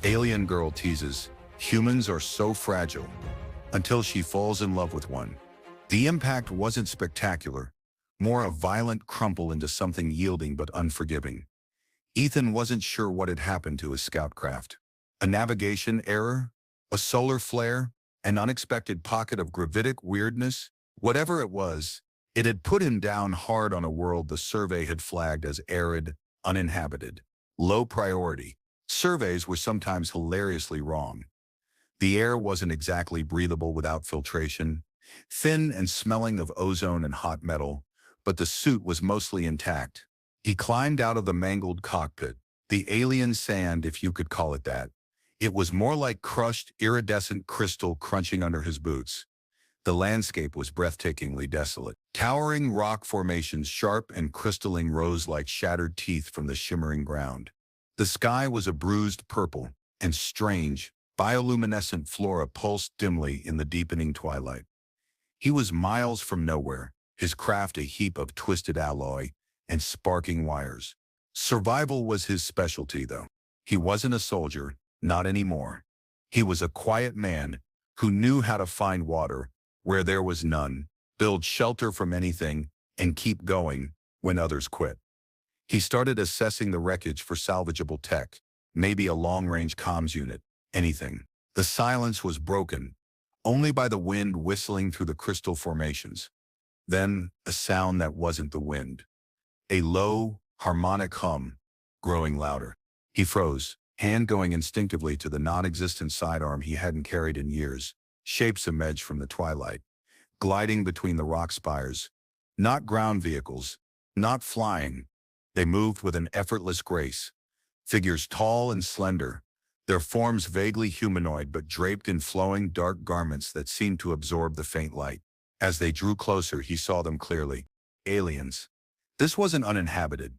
Alien girl teases, humans are so fragile, until she falls in love with one. The impact wasn't spectacular, more a violent crumple into something yielding but unforgiving. Ethan wasn't sure what had happened to his scout craft. A navigation error? A solar flare? An unexpected pocket of gravitic weirdness? Whatever it was, it had put him down hard on a world the survey had flagged as arid, uninhabited, low priority. Surveys were sometimes hilariously wrong. The air wasn't exactly breathable without filtration, thin and smelling of ozone and hot metal, but the suit was mostly intact. He climbed out of the mangled cockpit, the alien sand if you could call it that. It was more like crushed, iridescent crystal crunching under his boots. The landscape was breathtakingly desolate. Towering rock formations, sharp and crystalline, rose like shattered teeth from the shimmering ground. The sky was a bruised purple, and strange, bioluminescent flora pulsed dimly in the deepening twilight. He was miles from nowhere, his craft a heap of twisted alloy and sparking wires. Survival was his specialty, though. He wasn't a soldier, not anymore. He was a quiet man who knew how to find water where there was none, build shelter from anything, and keep going when others quit. He started assessing the wreckage for salvageable tech, maybe a long-range comms unit, anything. The silence was broken, only by the wind whistling through the crystal formations. Then, a sound that wasn't the wind. A low, harmonic hum, growing louder. He froze, hand going instinctively to the non-existent sidearm he hadn't carried in years, shapes emerged from the twilight, gliding between the rock spires. Not ground vehicles, not flying. They moved with an effortless grace. Figures tall and slender, their forms vaguely humanoid but draped in flowing dark garments that seemed to absorb the faint light. As they drew closer, he saw them clearly. Aliens. This wasn't uninhabited.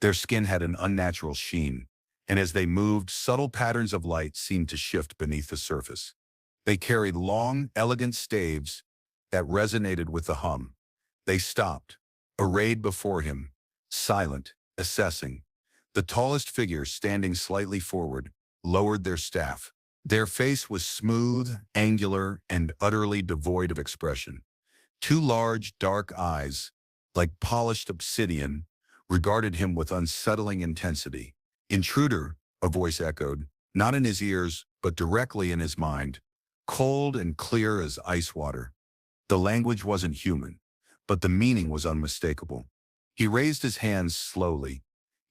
Their skin had an unnatural sheen, and as they moved, subtle patterns of light seemed to shift beneath the surface. They carried long, elegant staves that resonated with the hum. They stopped, arrayed before him, silent, assessing. The tallest figure, standing slightly forward, lowered their staff. Their face was smooth, angular, and utterly devoid of expression. Two large, dark eyes, like polished obsidian, regarded him with unsettling intensity. "Intruder," a voice echoed, not in his ears, but directly in his mind, cold and clear as ice water. The language wasn't human, but the meaning was unmistakable. He raised his hands slowly,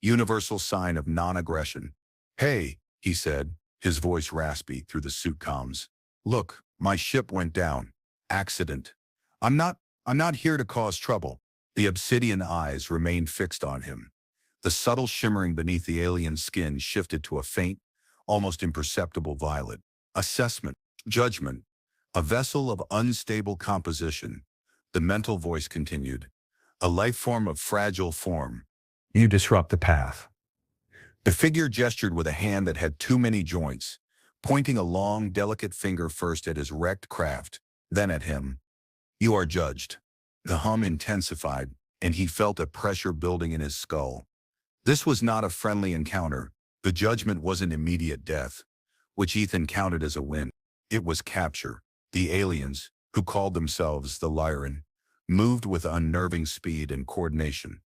universal sign of non-aggression. "Hey," he said, his voice raspy through the suit comms. "Look, my ship went down. Accident. I'm not here to cause trouble." The obsidian eyes remained fixed on him. The subtle shimmering beneath the alien skin shifted to a faint, almost imperceptible violet. "Assessment. Judgment. A vessel of unstable composition." The mental voice continued. "A life form of fragile form. You disrupt the path." The figure gestured with a hand that had too many joints, pointing a long, delicate finger first at his wrecked craft, then at him. "You are judged." The hum intensified, and he felt a pressure building in his skull. This was not a friendly encounter. The judgment wasn't immediate death, which Ethan counted as a win. It was capture. The aliens, who called themselves the Lyran, moved with unnerving speed and coordination.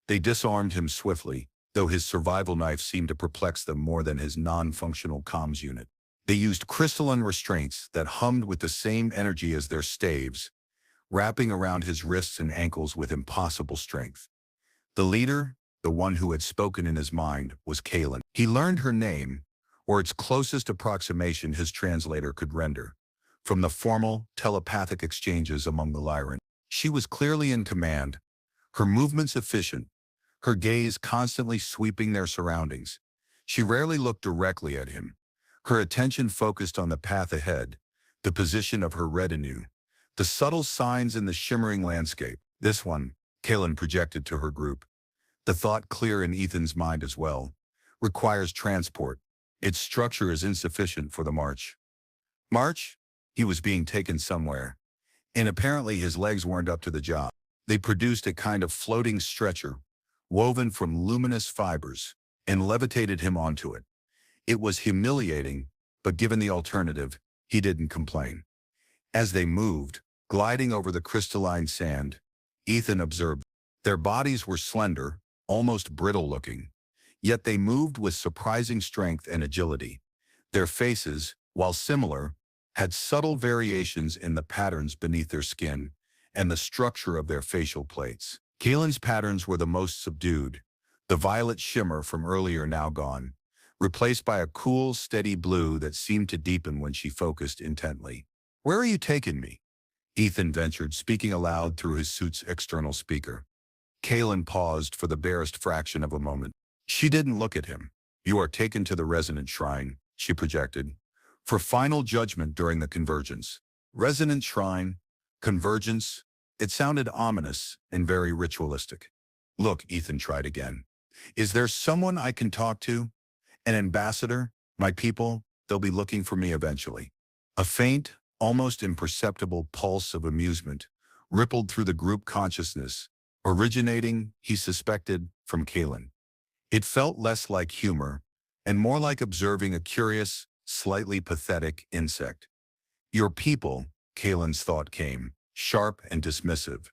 They disarmed him swiftly, though his survival knife seemed to perplex them more than his non-functional comms unit. They used crystalline restraints that hummed with the same energy as their staves, wrapping around his wrists and ankles with impossible strength. The leader, the one who had spoken in his mind, was Kaylin. He learned her name, or its closest approximation his translator could render, from the formal, telepathic exchanges among the Lyran. She was clearly in command, her movements efficient, her gaze constantly sweeping their surroundings. She rarely looked directly at him, her attention focused on the path ahead, the position of her retinue, the subtle signs in the shimmering landscape. "This one," Kaylin projected to her group, the thought clear in Ethan's mind as well, "requires transport. Its structure is insufficient for the march." March? He was being taken somewhere, and apparently his legs weren't up to the job. They produced a kind of floating stretcher, woven from luminous fibers, and levitated him onto it. It was humiliating, but given the alternative, he didn't complain. As they moved, gliding over the crystalline sand, Ethan observed their bodies were slender, almost brittle-looking, yet they moved with surprising strength and agility. Their faces, while similar, had subtle variations in the patterns beneath their skin and the structure of their facial plates. Kaelin's patterns were the most subdued, the violet shimmer from earlier now gone, replaced by a cool, steady blue that seemed to deepen when she focused intently. "Where are you taking me?" Ethan ventured, speaking aloud through his suit's external speaker. Kaelin paused for the barest fraction of a moment. She didn't look at him. "You are taken to the resonant shrine," she projected, "for final judgment during the convergence." Resonant shrine, convergence, it sounded ominous and very ritualistic. "Look," Ethan tried again. "Is there someone I can talk to? An ambassador? My people, they'll be looking for me eventually." A faint, almost imperceptible pulse of amusement rippled through the group consciousness, originating, he suspected, from Kaelin. It felt less like humor and more like observing a curious, slightly pathetic insect. "Your people," Kaelin's thought came, sharp and dismissive,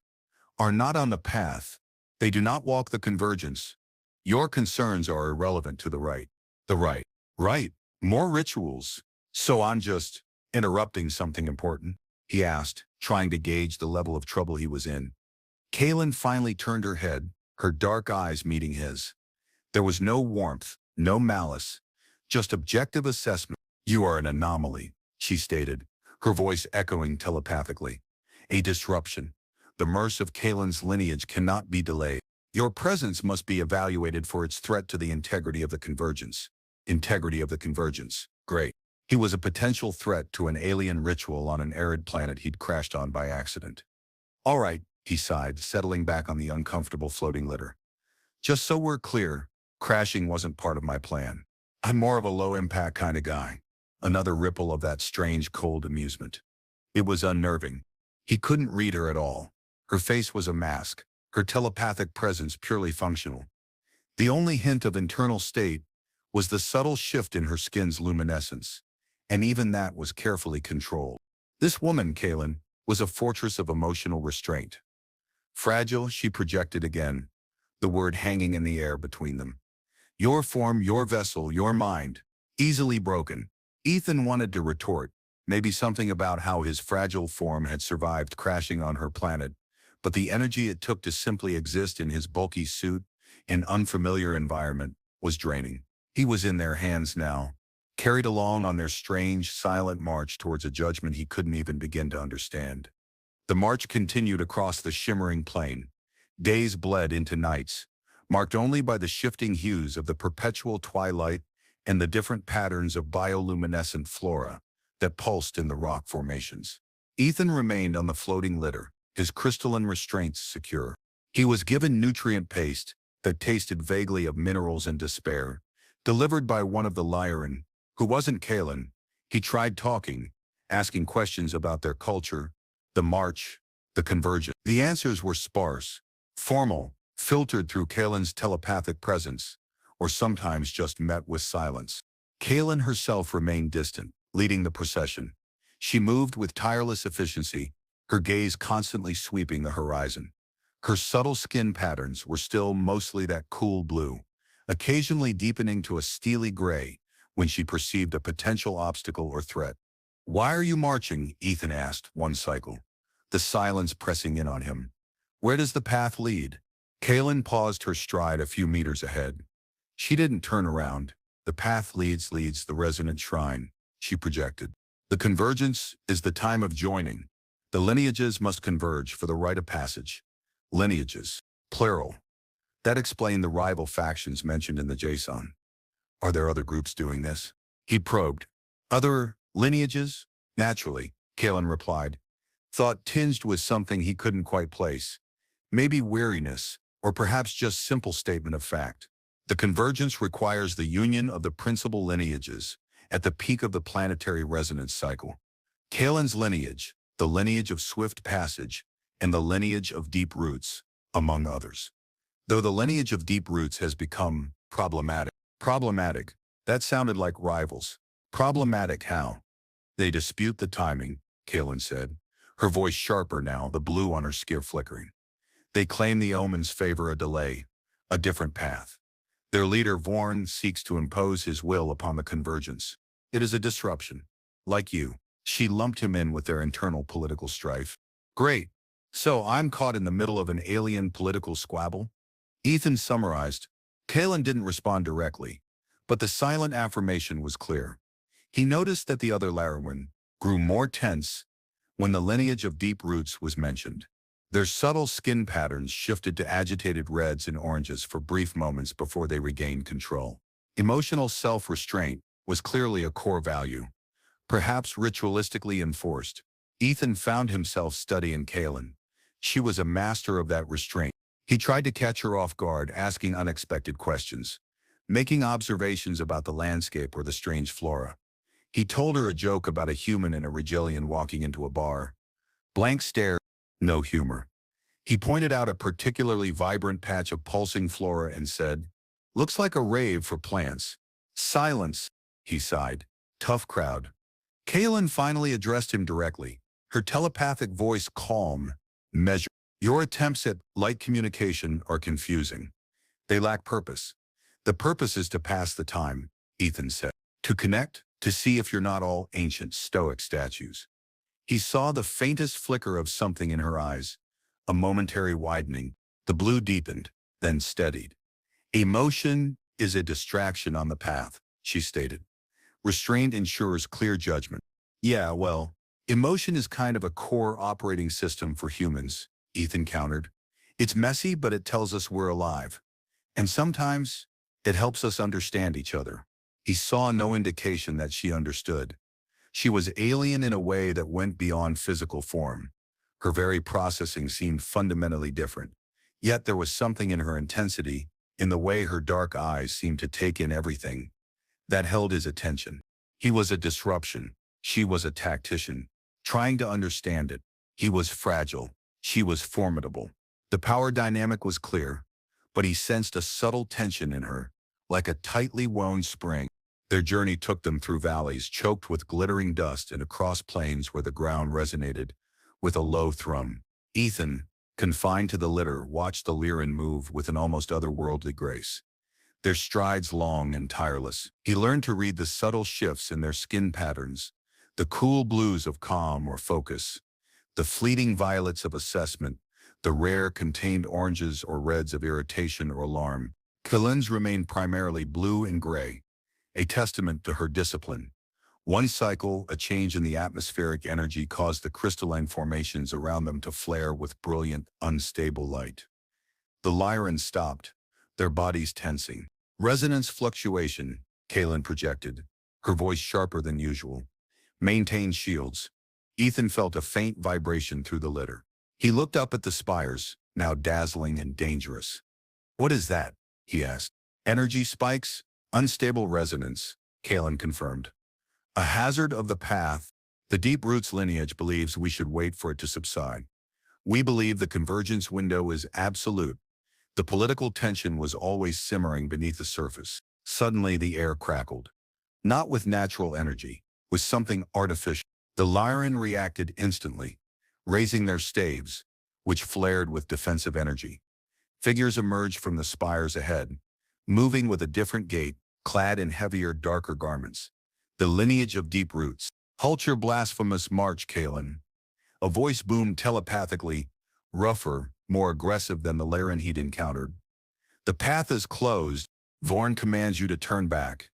"are not on the path. They do not walk the convergence. Your concerns are irrelevant to the right." "The right." "Right. More rituals. So I'm just interrupting something important?" he asked, trying to gauge the level of trouble he was in. Kaelin finally turned her head, her dark eyes meeting his. There was no warmth, no malice, just objective assessment. "You are an anomaly," she stated, her voice echoing telepathically. "A disruption. The mercy of Kaelin's lineage cannot be delayed. Your presence must be evaluated for its threat to the integrity of the convergence." Integrity of the convergence. Great. He was a potential threat to an alien ritual on an arid planet he'd crashed on by accident. "All right," he sighed, settling back on the uncomfortable floating litter. "Just so we're clear, crashing wasn't part of my plan. I'm more of a low-impact kind of guy." Another ripple of that strange, cold amusement. It was unnerving. He couldn't read her at all. Her face was a mask, her telepathic presence purely functional. The only hint of internal state was the subtle shift in her skin's luminescence, and even that was carefully controlled. This woman, Kaelin, was a fortress of emotional restraint. "Fragile," she projected again, the word hanging in the air between them. "Your form, your vessel, your mind, easily broken." Ethan wanted to retort, maybe something about how his fragile form had survived crashing on her planet, but the energy it took to simply exist in his bulky suit, in unfamiliar environment, was draining. He was in their hands now, carried along on their strange, silent march towards a judgment he couldn't even begin to understand. The march continued across the shimmering plain. Days bled into nights, marked only by the shifting hues of the perpetual twilight and the different patterns of bioluminescent flora that pulsed in the rock formations. Ethan remained on the floating litter, his crystalline restraints secure. He was given nutrient paste that tasted vaguely of minerals and despair, delivered by one of the Lyran, who wasn't Kaelin. He tried talking, asking questions about their culture, the march, the convergence. The answers were sparse, formal, filtered through Kaelin's telepathic presence, or sometimes just met with silence. Kaelin herself remained distant, leading the procession. She moved with tireless efficiency, her gaze constantly sweeping the horizon. Her subtle skin patterns were still mostly that cool blue, occasionally deepening to a steely gray when she perceived a potential obstacle or threat. "Why are you marching?" Ethan asked, one cycle, the silence pressing in on him. "Where does the path lead?" Kaelin paused her stride a few meters ahead. She didn't turn around. "The path leads the resonant shrine," she projected. "The convergence is the time of joining. The lineages must converge for the rite of passage." Lineages, plural. That explained the rival factions mentioned in the JSON. "Are there other groups doing this?" he probed. "Other lineages?" "Naturally," Kaelin replied, thought tinged with something he couldn't quite place. Maybe weariness, or perhaps just simple statement of fact. "The convergence requires the union of the principal lineages at the peak of the planetary resonance cycle. Kaelin's lineage, the lineage of swift passage, and the lineage of deep roots, among others. Though the lineage of deep roots has become problematic. Problematic, That sounded like rivals. Problematic how? They dispute the timing, Kalen said, her voice sharper now, the blue on her skin flickering. They claim the omens favor a delay, a different path. Their leader, Vorn, seeks to impose his will upon the convergence. It is a disruption. Like you, she lumped him in with their internal political strife. Great. So I'm caught in the middle of an alien political squabble? Ethan summarized. Kalen didn't respond directly, but the silent affirmation was clear. He noticed that the other Larawin grew more tense when the lineage of deep roots was mentioned. Their subtle skin patterns shifted to agitated reds and oranges for brief moments before they regained control. Emotional self-restraint was clearly a core value, perhaps ritualistically enforced. Ethan found himself studying Kalen. She was a master of that restraint. He tried to catch her off guard, asking unexpected questions, making observations about the landscape or the strange flora. He told her a joke about a human and a Regilian walking into a bar. Blank stare, no humor. He pointed out a particularly vibrant patch of pulsing flora and said, "Looks like a rave for plants." Silence, he sighed. Tough crowd. Kalen finally addressed him directly, her telepathic voice calm, measured. Your attempts at light communication are confusing. They lack purpose. The purpose is to pass the time, Ethan said. To connect, to see if you're not all ancient Stoic statues. He saw the faintest flicker of something in her eyes, a momentary widening. The blue deepened, then steadied. Emotion is a distraction on the path, she stated. Restraint ensures clear judgment. Yeah, well, emotion is kind of a core operating system for humans, Ethan countered. It's messy, but it tells us we're alive. And sometimes, it helps us understand each other. He saw no indication that she understood. She was alien in a way that went beyond physical form. Her very processing seemed fundamentally different. Yet there was something in her intensity, in the way her dark eyes seemed to take in everything, that held his attention. He was a disruption. She was a tactician, trying to understand it. He was fragile. She was formidable. The power dynamic was clear, but he sensed a subtle tension in her, like a tightly wound spring. Their journey took them through valleys choked with glittering dust and across plains where the ground resonated with a low thrum. Ethan, confined to the litter, watched the Lyran move with an almost otherworldly grace. Their strides long and tireless. He learned to read the subtle shifts in their skin patterns, the cool blues of calm or focus, the fleeting violets of assessment, the rare contained oranges or reds of irritation or alarm. Kalen's remained primarily blue and gray, a testament to her discipline. One cycle, a change in the atmospheric energy, caused the crystalline formations around them to flare with brilliant, unstable light. The Lyran stopped, their bodies tensing. Resonance fluctuation, Kalen projected, her voice sharper than usual. Maintain shields. Ethan felt a faint vibration through the litter. He looked up at the spires, now dazzling and dangerous. What is that? He asked. Energy spikes? Unstable resonance, Kalen confirmed. A hazard of the path. The Deep Roots lineage believes we should wait for it to subside. We believe the convergence window is absolute. The political tension was always simmering beneath the surface. Suddenly the air crackled. Not with natural energy, with something artificial. The Lyran reacted instantly, raising their staves, which flared with defensive energy. Figures emerged from the spires ahead, moving with a different gait, clad in heavier, darker garments. The lineage of Deep Roots. Halt your blasphemous march, Kalen. A voice boomed telepathically, rougher, more aggressive than the Lyran he'd encountered. The path is closed. Vorn commands you to turn back.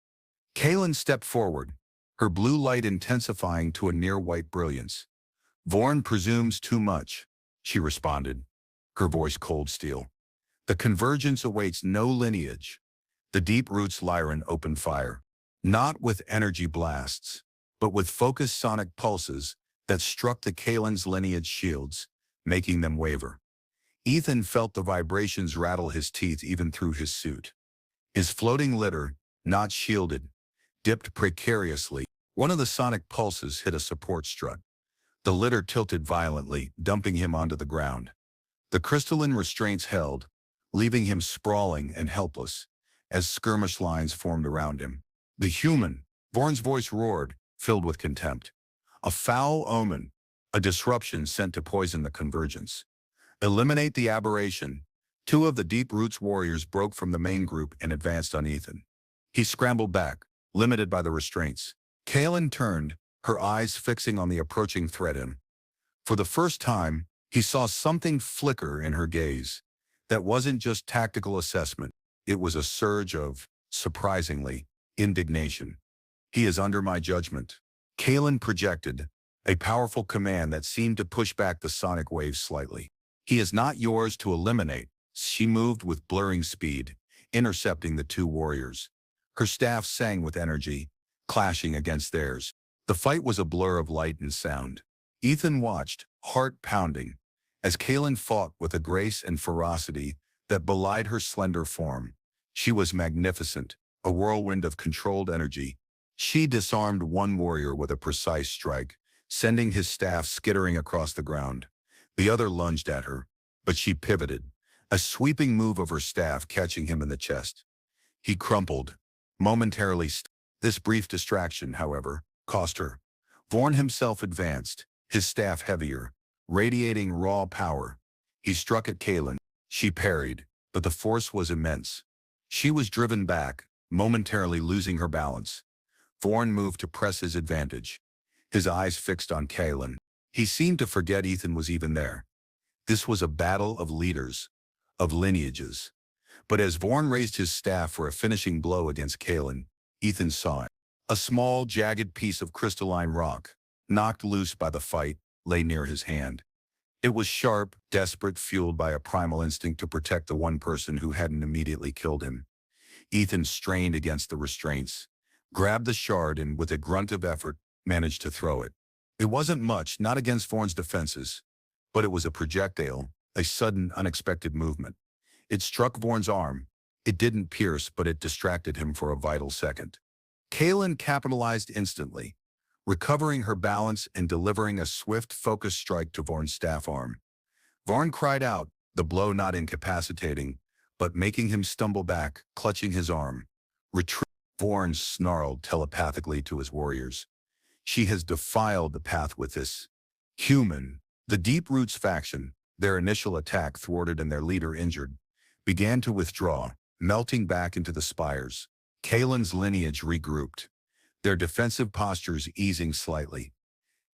Kalen stepped forward, her blue light intensifying to a near-white brilliance. Vorn presumes too much, she responded, her voice cold steel. The convergence awaits no lineage. The Deep Roots Lyran opened fire, not with energy blasts, but with focused sonic pulses that struck the Kalen's lineage shields, making them waver. Ethan felt the vibrations rattle his teeth even through his suit. His floating litter, not shielded, dipped precariously. One of the sonic pulses hit a support strut. The litter tilted violently, dumping him onto the ground. The crystalline restraints held, leaving him sprawling and helpless, as skirmish lines formed around him. The human, Vorn's voice roared, filled with contempt. A foul omen, a disruption sent to poison the convergence. Eliminate the aberration. Two of the Deep Roots warriors broke from the main group and advanced on Ethan. He scrambled back, limited by the restraints. Kaelin turned, her eyes fixing on the approaching threat in. For the first time, he saw something flicker in her gaze. That wasn't just tactical assessment. It was a surge of, surprisingly, indignation. He is under my judgment. Kaelin projected, a powerful command that seemed to push back the sonic waves slightly. He is not yours to eliminate. She moved with blurring speed, intercepting the two warriors. Her staff sang with energy, clashing against theirs. The fight was a blur of light and sound. Ethan watched, heart pounding, as Kaelin fought with a grace and ferocity that belied her slender form. She was magnificent, a whirlwind of controlled energy. She disarmed one warrior with a precise strike, sending his staff skittering across the ground. The other lunged at her, but she pivoted, a sweeping move of her staff catching him in the chest. He crumpled, momentarily. This brief distraction, however, cost her. Vorn himself advanced, his staff heavier, radiating raw power. He struck at Kaelin. She parried, but the force was immense. She was driven back, momentarily losing her balance. Vorn moved to press his advantage, his eyes fixed on Kaelin. He seemed to forget Ethan was even there. This was a battle of leaders, of lineages. But as Vorn raised his staff for a finishing blow against Kaelin, Ethan saw it. A small, jagged piece of crystalline rock, knocked loose by the fight, lay near his hand. It was sharp, desperate, fueled by a primal instinct to protect the one person who hadn't immediately killed him. Ethan strained against the restraints, grabbed the shard and, with a grunt of effort, managed to throw it. It wasn't much, not against Vorn's defenses, but it was a projectile, a sudden, unexpected movement. It struck Vorn's arm. It didn't pierce, but it distracted him for a vital second. Kaelin capitalized instantly, recovering her balance and delivering a swift, focused strike to Vorn's staff arm. Vorn cried out, the blow not incapacitating, but making him stumble back, clutching his arm. Retreat. Vorn snarled telepathically to his warriors. She has defiled the path with this human. The Deep Roots faction, their initial attack thwarted and their leader injured, began to withdraw, melting back into the spires. Kaelin's lineage regrouped, their defensive postures easing slightly.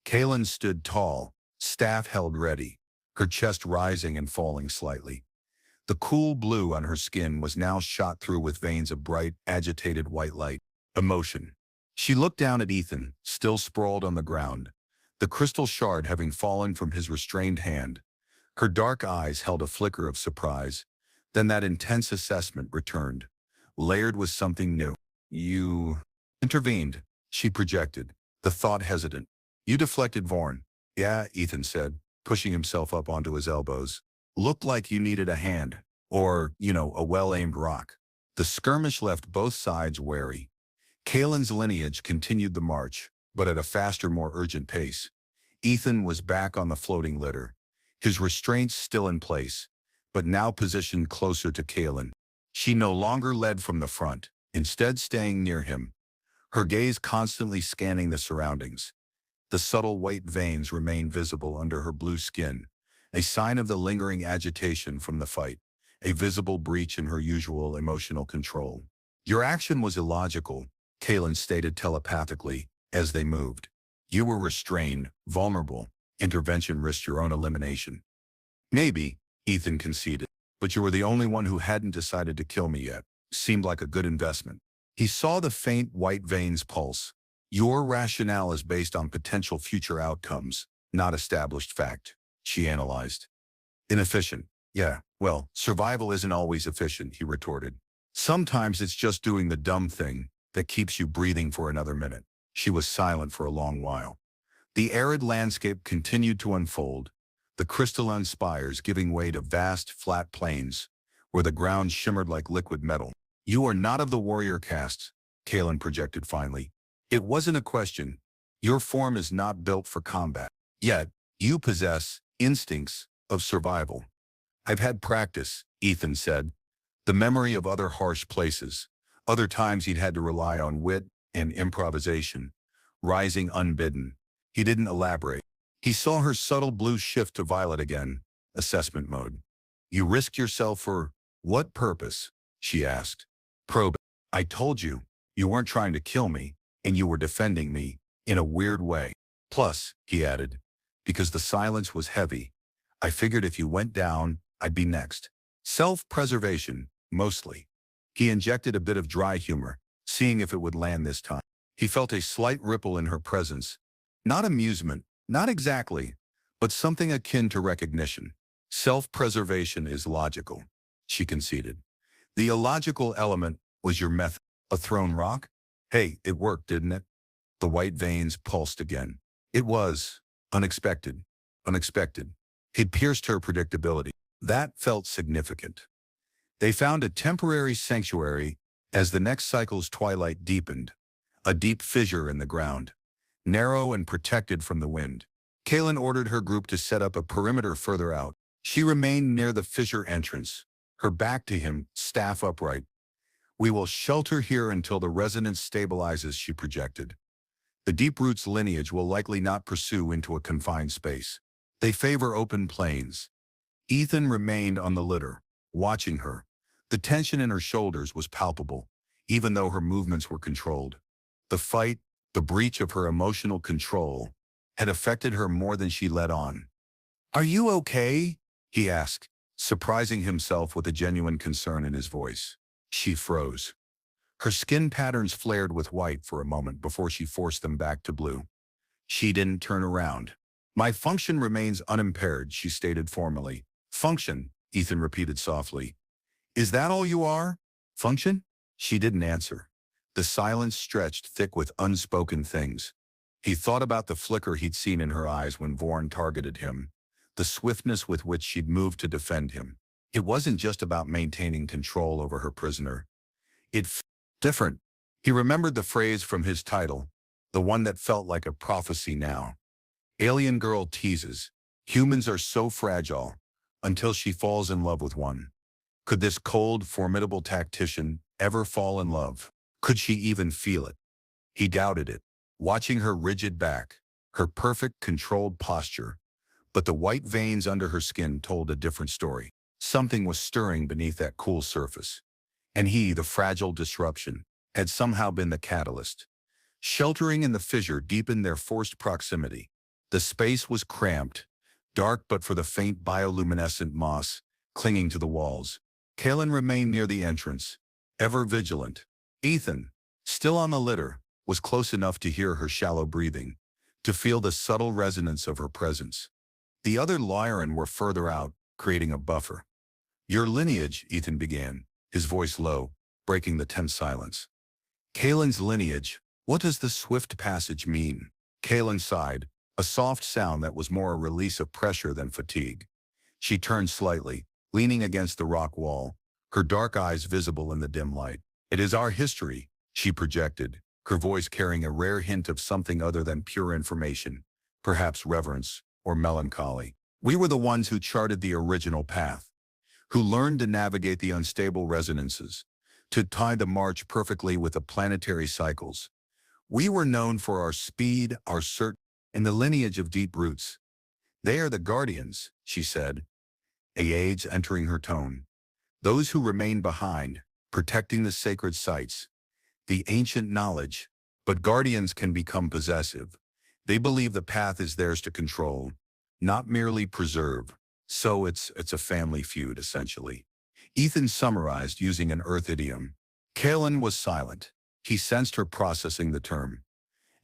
Kaelin stood tall, staff held ready, her chest rising and falling slightly. The cool blue on her skin was now shot through with veins of bright, agitated white light. Emotion. She looked down at Ethan, still sprawled on the ground, the crystal shard having fallen from his restrained hand. Her dark eyes held a flicker of surprise. Then that intense assessment returned, layered with something new. You intervened, she projected, the thought hesitant. You deflected Vorn. Yeah, Ethan said, pushing himself up onto his elbows. Looked like you needed a hand, or, a well-aimed rock. The skirmish left both sides wary. Kaelin's lineage continued the march, but at a faster, more urgent pace. Ethan was back on the floating litter, his restraints still in place, but now positioned closer to Kaelin. She no longer led from the front, instead staying near him, her gaze constantly scanning the surroundings. The subtle white veins remained visible under her blue skin, a sign of the lingering agitation from the fight, a visible breach in her usual emotional control. Your action was illogical, Kaelin stated telepathically, as they moved. You were restrained, vulnerable. Intervention risked your own elimination. Maybe, Ethan conceded, but you were the only one who hadn't decided to kill me yet. Seemed like a good investment. He saw the faint white veins pulse. Your rationale is based on potential future outcomes, not established fact, she analyzed. Inefficient. Yeah, well, survival isn't always efficient, he retorted. Sometimes it's just doing the dumb thing that keeps you breathing for another minute. She was silent for a long while. The arid landscape continued to unfold, the crystalline spires giving way to vast, flat plains, where the ground shimmered like liquid metal. You are not of the warrior caste, Kaelin projected finally. It wasn't a question. Your form is not built for combat. Yet, you possess instincts of survival. I've had practice, Ethan said. The memory of other harsh places, other times he'd had to rely on wit, and improvisation, rising unbidden. He didn't elaborate. He saw her subtle blue shift to violet again, assessment mode. You risked yourself for what purpose? She asked. Probe. I told you, you weren't trying to kill me, and you were defending me, in a weird way. Plus, he added, because the silence was heavy, I figured if you went down, I'd be next. Self-preservation, mostly. He injected a bit of dry humor, seeing if it would land this time. He felt a slight ripple in her presence. Not amusement, not exactly, but something akin to recognition. Self-preservation is logical, she conceded. The illogical element was your method. A thrown rock? Hey, it worked, didn't it? The white veins pulsed again. It was unexpected. Unexpected. He'd pierced her predictability. That felt significant. They found a temporary sanctuary as the next cycle's twilight deepened. A deep fissure in the ground, narrow and protected from the wind. Kaelin ordered her group to set up a perimeter further out. She remained near the fissure entrance, her back to him, staff upright. We will shelter here until the resonance stabilizes, she projected. The deep roots lineage will likely not pursue into a confined space. They favor open plains. Ethan remained on the litter, watching her. The tension in her shoulders was palpable, even though her movements were controlled. The fight, the breach of her emotional control, had affected her more than she let on. Are you okay? He asked, surprising himself with a genuine concern in his voice. She froze. Her skin patterns flared with white for a moment before she forced them back to blue. She didn't turn around. My function remains unimpaired, she stated formally. Function, Ethan repeated softly. Is that all you are? Function? She didn't answer. The silence stretched thick with unspoken things. He thought about the flicker he'd seen in her eyes when Vorn targeted him, the swiftness with which she'd moved to defend him. It wasn't just about maintaining control over her prisoner. It felt different. He remembered the phrase from his title, the one that felt like a prophecy now. Alien girl teases. Humans are so fragile, until she falls in love with one. Could this cold, formidable tactician ever fall in love? Could she even feel it? He doubted it, watching her rigid back, her perfect, controlled posture. But the white veins under her skin told a different story. Something was stirring beneath that cool surface. And he, the fragile disruption, had somehow been the catalyst. Sheltering in the fissure deepened their forced proximity. The space was cramped, dark but for the faint bioluminescent moss clinging to the walls. Kaelin remained near the entrance, ever vigilant. Ethan, still on the litter, was close enough to hear her shallow breathing, to feel the subtle resonance of her presence. The other Lyran were further out, creating a buffer. Your lineage, Ethan began, his voice low, breaking the tense silence. Kaelin's lineage, what does the swift passage mean? Kaelin sighed, a soft sound that was more a release of pressure than fatigue. She turned slightly, leaning against the rock wall, her dark eyes visible in the dim light. It is our history, she projected, her voice carrying a rare hint of something other than pure information, perhaps reverence or melancholy. We were the ones who charted the original path, who learned to navigate the unstable resonances, to tie the march perfectly with the planetary cycles. We were known for our speed, our certainty, and the lineage of deep roots. They are the guardians, she said, a age entering her tone. Those who remain behind, protecting the sacred sites, the ancient knowledge. But guardians can become possessive. They believe the path is theirs to control, not merely preserve. So it's a family feud, essentially. Ethan summarized using an Earth idiom. Kaelin was silent. He sensed her processing the term.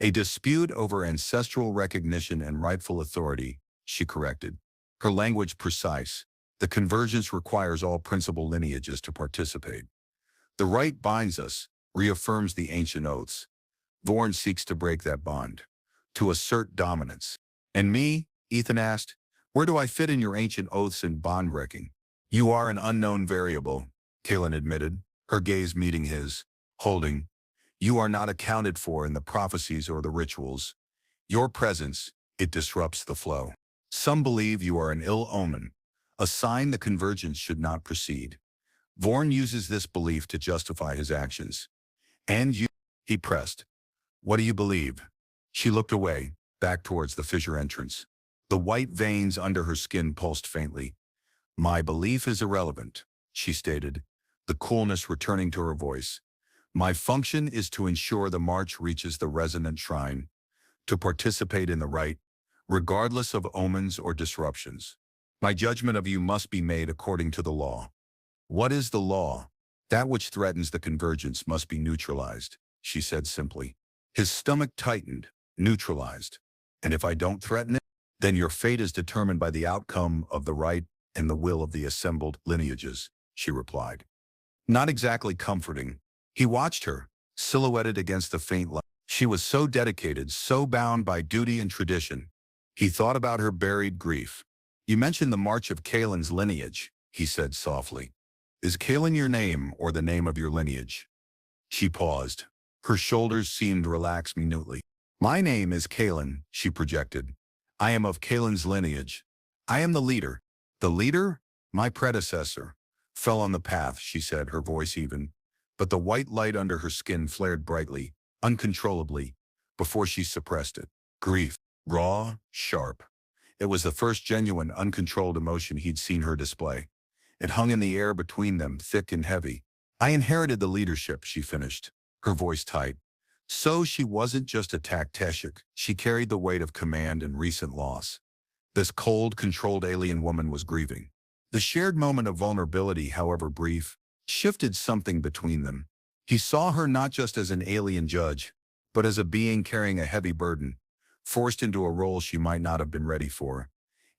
A dispute over ancestral recognition and rightful authority, she corrected. Her language precise. The convergence requires all principal lineages to participate. The right binds us, reaffirms the ancient oaths. Vorn seeks to break that bond, to assert dominance. And me? Ethan asked. Where do I fit in your ancient oaths and bond-breaking? You are an unknown variable, Kaelin admitted, her gaze meeting his, holding. You are not accounted for in the prophecies or the rituals. Your presence, it disrupts the flow. Some believe you are an ill omen, a sign the convergence should not proceed. Vorn uses this belief to justify his actions. And you, he pressed. What do you believe? She looked away, back towards the fissure entrance. The white veins under her skin pulsed faintly. My belief is irrelevant, she stated, the coolness returning to her voice. My function is to ensure the march reaches the resonant shrine, to participate in the rite, regardless of omens or disruptions. My judgment of you must be made according to the law. What is the law? That which threatens the convergence must be neutralized, she said simply. His stomach tightened, neutralized. And if I don't threaten it, then your fate is determined by the outcome of the rite and the will of the assembled lineages, she replied. Not exactly comforting. He watched her, silhouetted against the faint light. She was so dedicated, so bound by duty and tradition. He thought about her buried grief. You mentioned the march of Kalen's lineage, he said softly. Is Kalen your name or the name of your lineage? She paused. Her shoulders seemed relaxed minutely. My name is Kalen, she projected. I am of Kalen's lineage. I am the leader. The leader? My predecessor. Fell on the path, she said, her voice even. But the white light under her skin flared brightly, uncontrollably, before she suppressed it. Grief. Raw, sharp. It was the first genuine, uncontrolled emotion he'd seen her display. It hung in the air between them, thick and heavy. I inherited the leadership, she finished, her voice tight. So she wasn't just a tactician. She carried the weight of command and recent loss. This cold, controlled alien woman was grieving. The shared moment of vulnerability, however brief, shifted something between them. He saw her not just as an alien judge, but as a being carrying a heavy burden, forced into a role she might not have been ready for.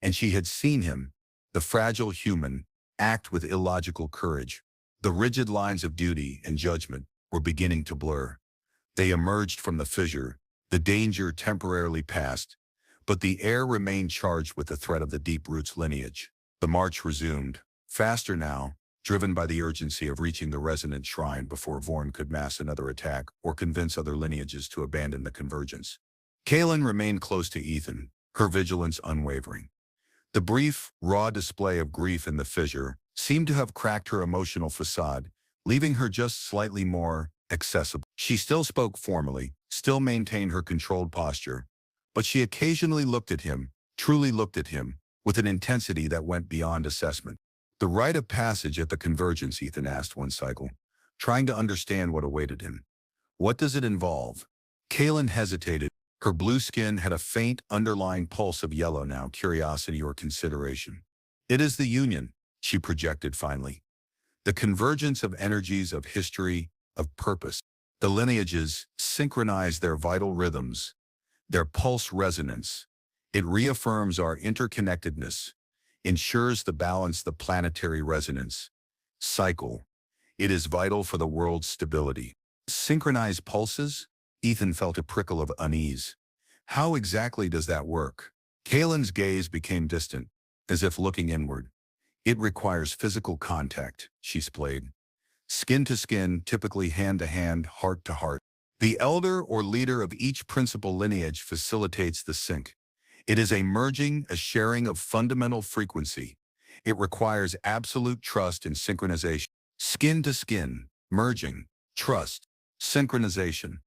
And she had seen him, the fragile human, act with illogical courage. The rigid lines of duty and judgment were beginning to blur. They emerged from the fissure, the danger temporarily passed, but the air remained charged with the threat of the deep roots lineage. The march resumed, faster now, driven by the urgency of reaching the resonant shrine before Vorn could mass another attack or convince other lineages to abandon the convergence. Kalen remained close to Ethan, her vigilance unwavering. The brief, raw display of grief in the fissure seemed to have cracked her emotional facade, leaving her just slightly more accessible. She still spoke formally, still maintained her controlled posture, but she occasionally looked at him, truly looked at him, with an intensity that went beyond assessment. The rite of passage at the convergence, Ethan asked one cycle, trying to understand what awaited him. What does it involve? Kalen hesitated. Her blue skin had a faint, underlying pulse of yellow now, curiosity or consideration. It is the union, she projected finally. The convergence of energies, of history, of purpose. The lineages synchronize their vital rhythms, their pulse resonance. It reaffirms our interconnectedness, ensures the balance, the planetary resonance cycle. It is vital for the world's stability. Synchronized pulses? Ethan felt a prickle of unease. How exactly does that work? Kalen's gaze became distant, as if looking inward. It requires physical contact, she splayed. Skin to skin, typically hand to hand, heart to heart. The elder or leader of each principal lineage facilitates the sync. It is a merging, a sharing of fundamental frequency. It requires absolute trust and synchronization. Skin to skin, merging, trust, synchronization.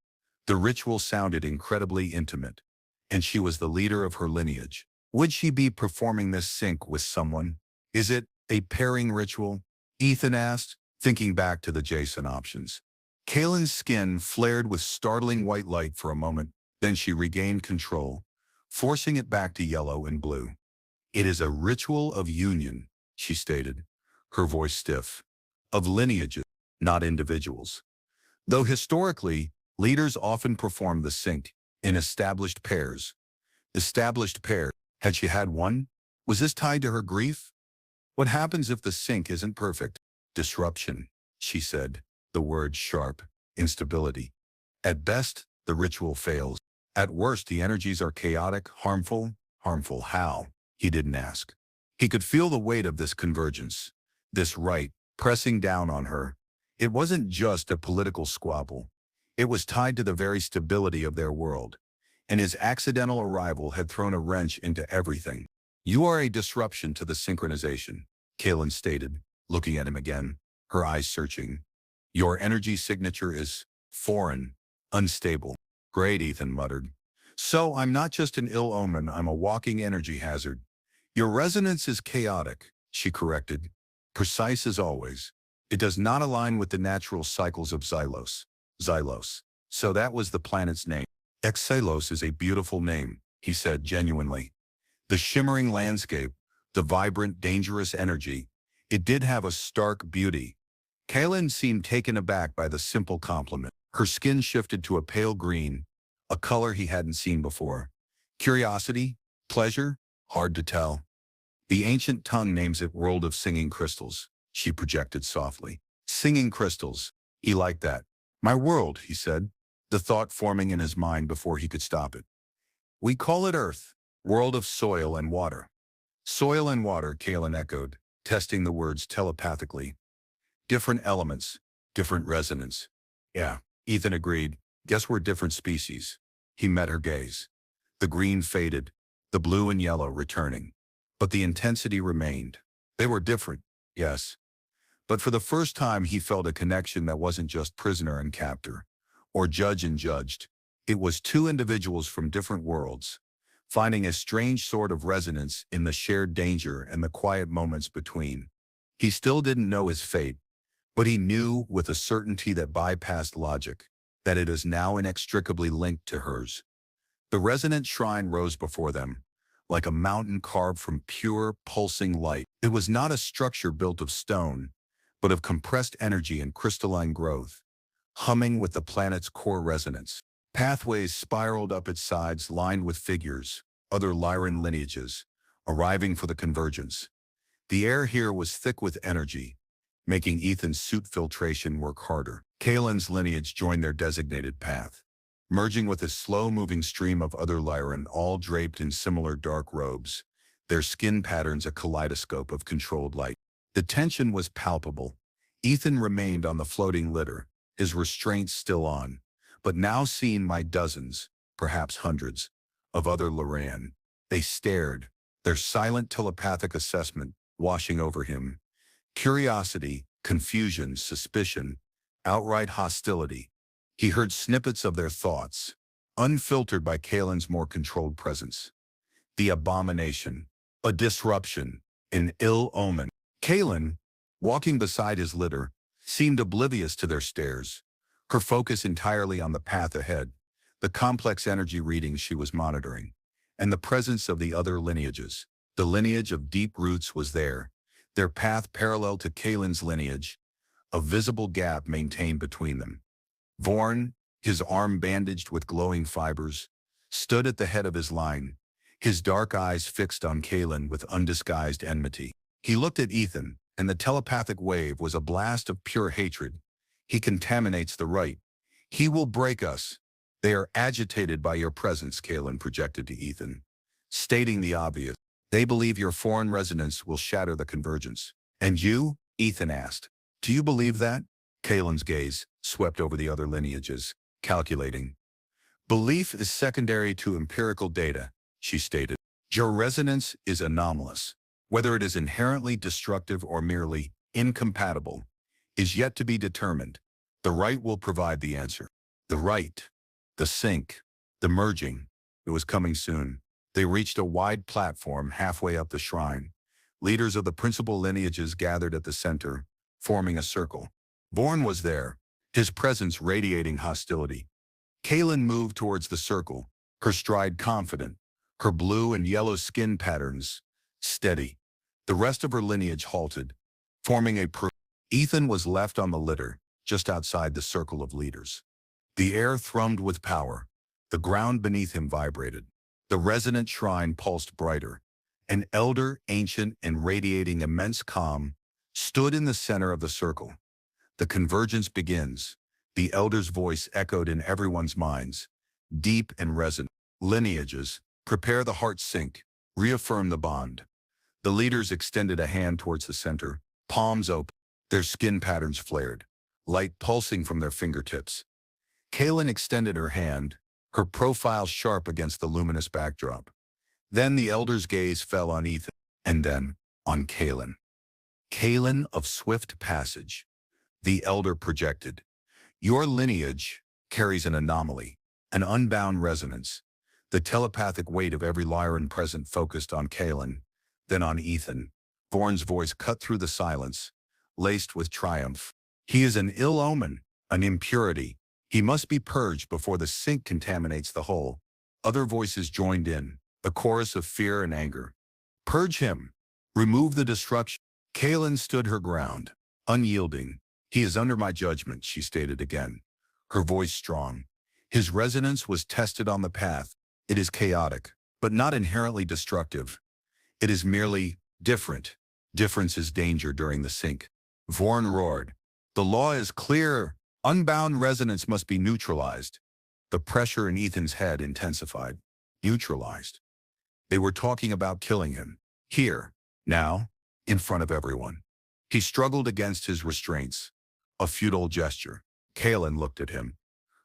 The ritual sounded incredibly intimate, and she was the leader of her lineage. Would she be performing this sync with someone? Is it a pairing ritual? Ethan asked, thinking back to the Jason options. Kalen's skin flared with startling white light for a moment, then she regained control, forcing it back to yellow and blue. It is a ritual of union, she stated, her voice stiff. Of lineages, not individuals. Though historically, leaders often perform the sync in established pairs. Established pairs. Had she had one? Was this tied to her grief? What happens if the sync isn't perfect? Disruption, she said, the word sharp. Instability. At best, the ritual fails. At worst, the energies are chaotic, harmful. Harmful how? He didn't ask. He could feel the weight of this convergence, this rite, pressing down on her. It wasn't just a political squabble. It was tied to the very stability of their world, and his accidental arrival had thrown a wrench into everything. You are a disruption to the synchronization, Kalen stated, looking at him again, her eyes searching. Your energy signature is foreign, unstable. Great, Ethan muttered. So I'm not just an ill omen, I'm a walking energy hazard. Your resonance is chaotic, she corrected. Precise as always. It does not align with the natural cycles of Xylos. Xylos. So that was the planet's name. Exalos is a beautiful name, he said genuinely. The shimmering landscape, the vibrant, dangerous energy, it did have a stark beauty. Kaylin seemed taken aback by the simple compliment. Her skin shifted to a pale green, a color he hadn't seen before. Curiosity? Pleasure? Hard to tell. The ancient tongue names it world of singing crystals, she projected softly. Singing crystals. He liked that. My world, he said, the thought forming in his mind before he could stop it. We call it Earth, world of soil and water. Soil and water, Kaylin echoed, testing the words telepathically. Different elements, different resonance. Yeah, Ethan agreed. Guess we're different species. He met her gaze. The green faded, the blue and yellow returning. But the intensity remained. They were different, yes. But for the first time he felt a connection that wasn't just prisoner and captor, or judge and judged. It was two individuals from different worlds, finding a strange sort of resonance in the shared danger and the quiet moments between. He still didn't know his fate, but he knew with a certainty that bypassed logic, that it is now inextricably linked to hers. The resonant shrine rose before them, like a mountain carved from pure, pulsing light. It was not a structure built of stone, but of compressed energy and crystalline growth, humming with the planet's core resonance. Pathways spiraled up its sides lined with figures, other Lyran lineages, arriving for the convergence. The air here was thick with energy, making Ethan's suit filtration work harder. Kaylin's lineage joined their designated path, merging with a slow-moving stream of other Lyran, all draped in similar dark robes, their skin patterns a kaleidoscope of controlled light. The tension was palpable. Ethan remained on the floating litter, his restraints still on, but now seen by dozens, perhaps hundreds, of other Lyran. They stared, their silent telepathic assessment washing over him. Curiosity, confusion, suspicion, outright hostility. He heard snippets of their thoughts, unfiltered by Kaylin's more controlled presence. The abomination, a disruption, an ill omen. Kaylin, walking beside his litter, seemed oblivious to their stares, her focus entirely on the path ahead, the complex energy readings she was monitoring, and the presence of the other lineages. The lineage of deep roots was there, their path parallel to Kaylin's lineage, a visible gap maintained between them. Vorn, his arm bandaged with glowing fibers, stood at the head of his line, his dark eyes fixed on Kaylin with undisguised enmity. He looked at Ethan, and the telepathic wave was a blast of pure hatred. He contaminates the right. He will break us. They are agitated by your presence, Kaylin projected to Ethan, stating the obvious. They believe your foreign resonance will shatter the convergence. And you? Ethan asked. Do you believe that? Kaylin's gaze swept over the other lineages, calculating. Belief is secondary to empirical data, she stated. Your resonance is anomalous. Whether it is inherently destructive or merely incompatible is yet to be determined. The right will provide the answer. The right, the sync, the merging. It was coming soon. They reached a wide platform halfway up the shrine. Leaders of the principal lineages gathered at the center, forming a circle. Vorn was there, his presence radiating hostility. Kaylin moved towards the circle, her stride confident, her blue and yellow skin patterns steady. The rest of her lineage halted, forming a Ethan was left on the litter, just outside the circle of leaders. The air thrummed with power. The ground beneath him vibrated. The resonant shrine pulsed brighter. An elder, ancient, and radiating immense calm stood in the center of the circle. The convergence begins. The elder's voice echoed in everyone's minds, deep and resonant. Lineages, prepare the heart sync, reaffirm the bond. The leaders extended a hand towards the center, palms open, their skin patterns flared, light pulsing from their fingertips. Kaylin extended her hand, her profile sharp against the luminous backdrop. Then the elder's gaze fell on Ethan, and then on Kaylin. Kaylin of swift passage. The elder projected. Your lineage carries an anomaly, an unbound resonance. The telepathic weight of every Lyran present focused on Kalen, then on Ethan. Vorn's voice cut through the silence, laced with triumph. He is an ill omen, an impurity. He must be purged before the sink contaminates the whole. Other voices joined in, a chorus of fear and anger. Purge him. Remove the destruction. Kalen stood her ground, unyielding. He is under my judgment, she stated again, her voice strong. His resonance was tested on the path. It is chaotic, but not inherently destructive. It is merely different. Difference is danger during the sink. Vorn roared. The law is clear. Unbound resonance must be neutralized. The pressure in Ethan's head intensified. Neutralized. They were talking about killing him. Here, now, in front of everyone. He struggled against his restraints. A futile gesture. Kalen looked at him.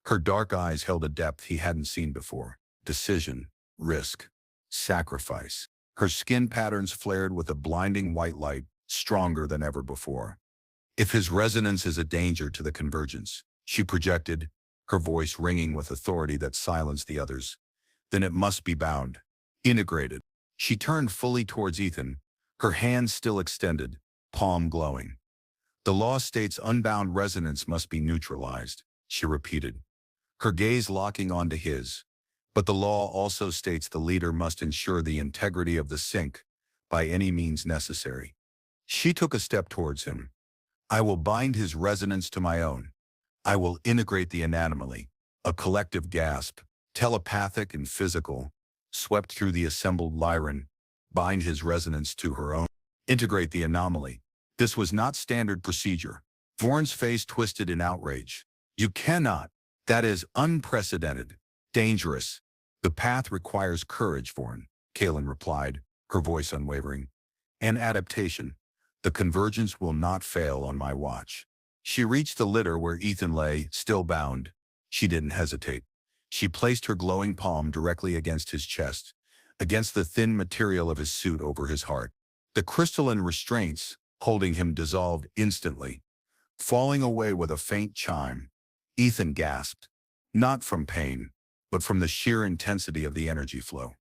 Her dark eyes held a depth he hadn't seen before. Decision, risk, sacrifice. Her skin patterns flared with a blinding white light, stronger than ever before. If his resonance is a danger to the convergence, she projected, her voice ringing with authority that silenced the others, then it must be bound, integrated. She turned fully towards Ethan, her hand still extended, palm glowing. The law states unbound resonance must be neutralized, she repeated, her gaze locking onto his. But the law also states the leader must ensure the integrity of the sink by any means necessary. She took a step towards him. I will bind his resonance to my own. I will integrate the anomaly. A collective gasp, telepathic and physical, swept through the assembled Lyran. Bind his resonance to her own. Integrate the anomaly. This was not standard procedure. Vorn's face twisted in outrage. You cannot. That is unprecedented. Dangerous. The path requires courage, Vorn, Kalen replied, her voice unwavering. And adaptation. The convergence will not fail on my watch. She reached the litter where Ethan lay, still bound. She didn't hesitate. She placed her glowing palm directly against his chest, against the thin material of his suit over his heart. The crystalline restraints, holding him, dissolved instantly, falling away with a faint chime. Ethan gasped, not from pain, but from the sheer intensity of the energy flow.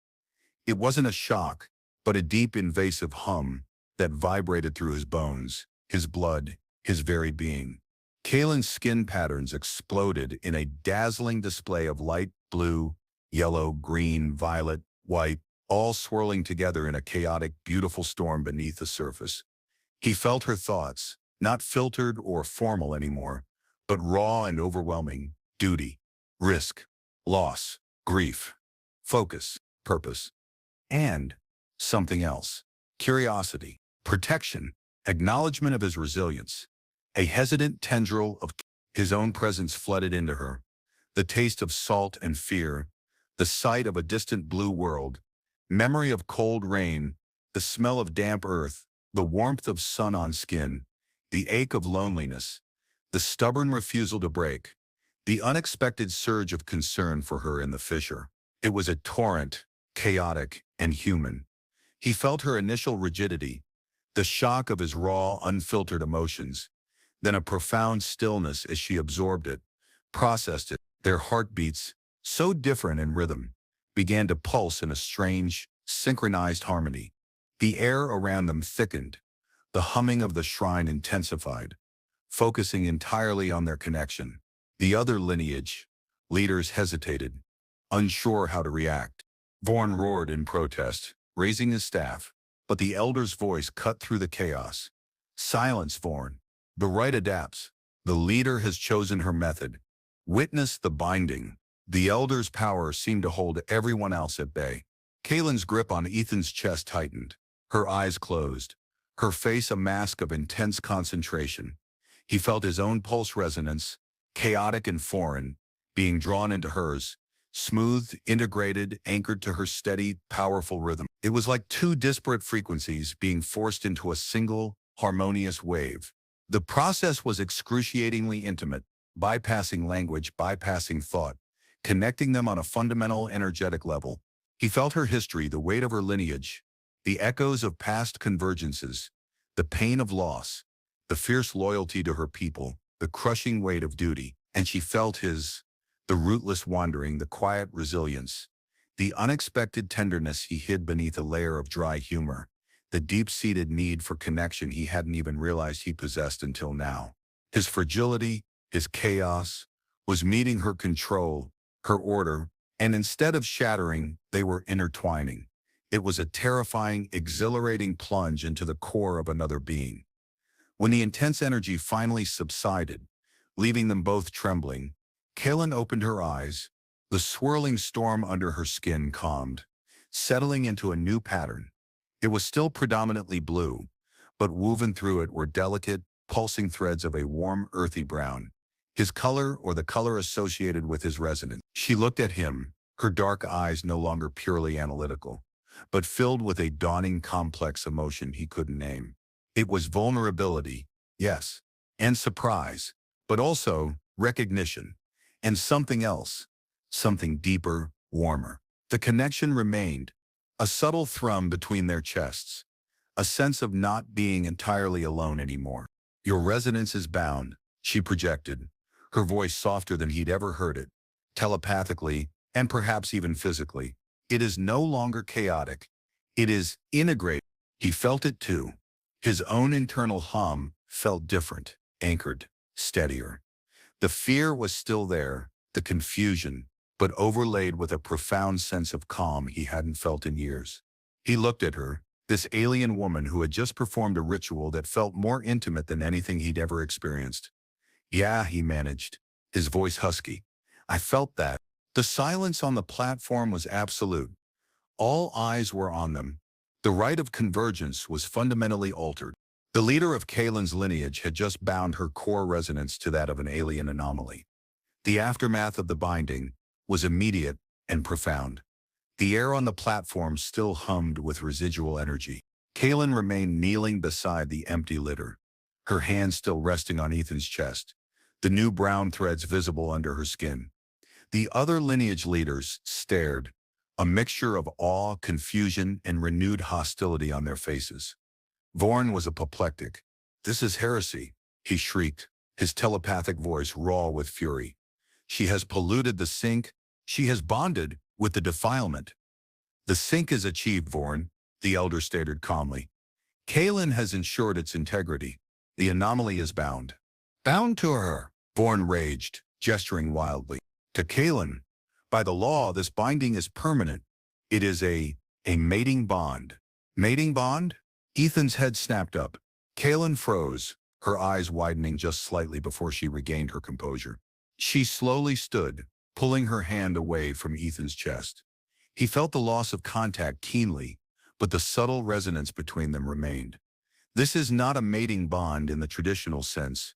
It wasn't a shock, but a deep invasive hum that vibrated through his bones, his blood, his very being. Kalen's skin patterns exploded in a dazzling display of light blue, yellow, green, violet, white, all swirling together in a chaotic, beautiful storm beneath the surface. He felt her thoughts, not filtered or formal anymore, but raw and overwhelming. Duty, risk, loss, grief, focus, purpose, and something else. Curiosity, protection, acknowledgement of his resilience. A hesitant tendril of his own presence flooded into her. The taste of salt and fear, the sight of a distant blue world, memory of cold rain, the smell of damp earth, the warmth of sun on skin, the ache of loneliness, the stubborn refusal to break, the unexpected surge of concern for her in the fissure. It was a torrent, chaotic and human. He felt her initial rigidity, the shock of his raw, unfiltered emotions, then a profound stillness as she absorbed it, processed it. Their heartbeats, so different in rhythm, began to pulse in a strange, synchronized harmony. The air around them thickened, the humming of the shrine intensified, focusing entirely on their connection. The other lineage, leaders hesitated, unsure how to react. Vorn roared in protest, raising his staff, but the elder's voice cut through the chaos. Silence, Vorn. The rite adapts. The leader has chosen her method. Witness the binding. The elder's power seemed to hold everyone else at bay. Kalen's grip on Ethan's chest tightened. Her eyes closed, her face a mask of intense concentration. He felt his own pulse resonance, chaotic and foreign, being drawn into hers, smooth, integrated, anchored to her steady, powerful rhythm. It was like two disparate frequencies being forced into a single, harmonious wave. The process was excruciatingly intimate, bypassing language, bypassing thought, connecting them on a fundamental energetic level. He felt her history, the weight of her lineage, the echoes of past convergences, the pain of loss, the fierce loyalty to her people, the crushing weight of duty, and she felt his, The rootless wandering, the quiet resilience, the unexpected tenderness he hid beneath a layer of dry humor, the deep-seated need for connection he hadn't even realized he possessed until now. His fragility, his chaos, was meeting her control, her order, and instead of shattering, they were intertwining. It was a terrifying, exhilarating plunge into the core of another being. When the intense energy finally subsided, leaving them both trembling, Kaelin opened her eyes. The swirling storm under her skin calmed, settling into a new pattern. It was still predominantly blue, but woven through it were delicate, pulsing threads of a warm, earthy brown, his color or the color associated with his resonance. She looked at him, her dark eyes no longer purely analytical, but filled with a dawning complex emotion he couldn't name. It was vulnerability, yes, and surprise, but also recognition, and something else, something deeper, warmer. The connection remained, a subtle thrum between their chests, a sense of not being entirely alone anymore. Your resonance is bound, she projected, her voice softer than he'd ever heard it, telepathically, and perhaps even physically. It is no longer chaotic. It is integrated. He felt it too. His own internal hum felt different, anchored, steadier. The fear was still there, the confusion, but overlaid with a profound sense of calm he hadn't felt in years. He looked at her, this alien woman who had just performed a ritual that felt more intimate than anything he'd ever experienced. Yeah, he managed, his voice husky. I felt that. The silence on the platform was absolute. All eyes were on them. The rite of convergence was fundamentally altered. The leader of Kaelin's lineage had just bound her core resonance to that of an alien anomaly. The aftermath of the binding was immediate and profound. The air on the platform still hummed with residual energy. Kaelin remained kneeling beside the empty litter, her hand still resting on Ethan's chest, the new brown threads visible under her skin. The other lineage leaders stared, a mixture of awe, confusion, and renewed hostility on their faces. Vorn was apoplectic. "This is heresy," he shrieked, his telepathic voice raw with fury. "She has polluted the sink. She has bonded with the defilement." "The sink is achieved, Vorn," the elder stated calmly. "Kaelin has ensured its integrity. The anomaly is bound." "Bound to her," Vorn raged, gesturing wildly. "To Kaelin. By the law, this binding is permanent. It is a mating bond." "Mating bond?" Ethan's head snapped up. Kaelin froze, her eyes widening just slightly before she regained her composure. She slowly stood, pulling her hand away from Ethan's chest. He felt the loss of contact keenly, but the subtle resonance between them remained. "This is not a mating bond in the traditional sense,"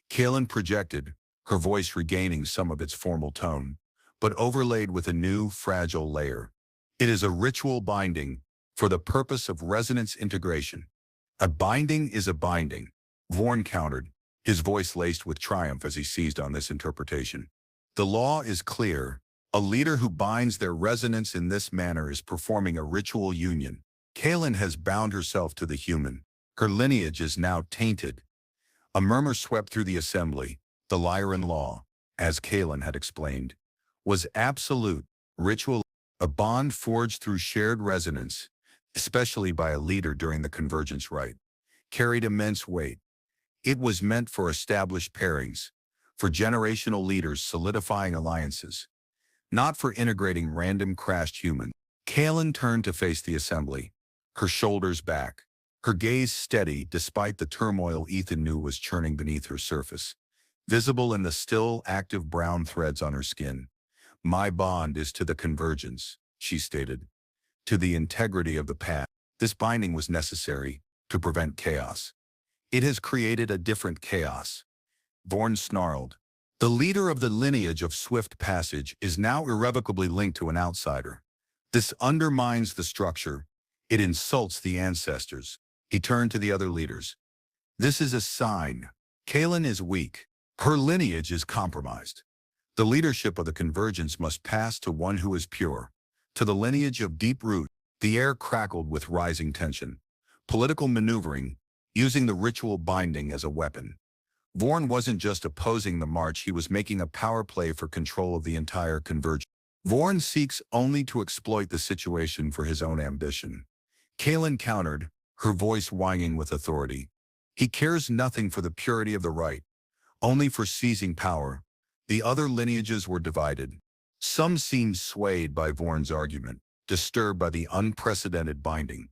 Kaelin projected, her voice regaining some of its formal tone, but overlaid with a new, fragile layer. "It is a ritual binding for the purpose of resonance integration." "A binding is a binding," Vorn countered, his voice laced with triumph as he seized on this interpretation. "The law is clear. A leader who binds their resonance in this manner is performing a ritual union. Kaelin has bound herself to the human. Her lineage is now tainted." A murmur swept through the assembly. The Lyran law, as Kaelin had explained, was absolute, ritual, a bond forged through shared resonance, especially by a leader during the convergence rite, carried immense weight. It was meant for established pairings, for generational leaders solidifying alliances, not for integrating random crashed humans. Kaelin turned to face the assembly, her shoulders back, her gaze steady despite the turmoil Ethan knew was churning beneath her surface, visible in the still active brown threads on her skin. "My bond is to the convergence," she stated, "to the integrity of the path. This binding was necessary to prevent chaos. It has created a different chaos." Vorn snarled. "The leader of the lineage of swift passage is now irrevocably linked to an outsider. This undermines the structure. It insults the ancestors." He turned to the other leaders. "This is a sign. Kaelin is weak. Her lineage is compromised. The leadership of the convergence must pass to one who is pure, to the lineage of deep root." The air crackled with rising tension. Political maneuvering, using the ritual binding as a weapon. Vorn wasn't just opposing the march, he was making a power play for control of the entire convergence. Vorn seeks only to exploit the situation for his own ambition. Kaelin countered, her voice whining with authority. He cares nothing for the purity of the right, only for seizing power. The other lineages were divided. Some seemed swayed by Vorn's argument, disturbed by the unprecedented binding.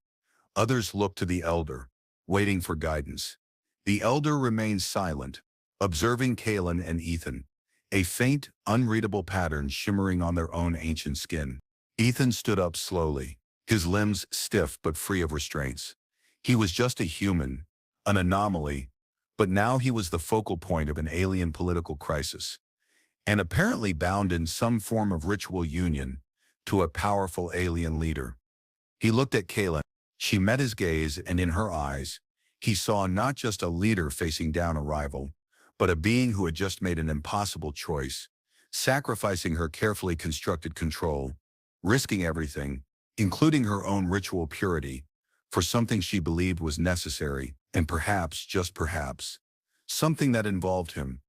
Others looked to the elder, waiting for guidance. The elder remained silent, observing Kaelin and Ethan, a faint, unreadable pattern shimmering on their own ancient skin. Ethan stood up slowly, his limbs stiff but free of restraints. He was just a human, an anomaly, but now he was the focal point of an alien political crisis, and apparently bound in some form of ritual union to a powerful alien leader. He looked at Kaelin. She met his gaze, and in her eyes, he saw not just a leader facing down a rival, but a being who had just made an impossible choice, sacrificing her carefully constructed control, risking everything, including her own ritual purity, for something she believed was necessary, and perhaps, just perhaps, something that involved him.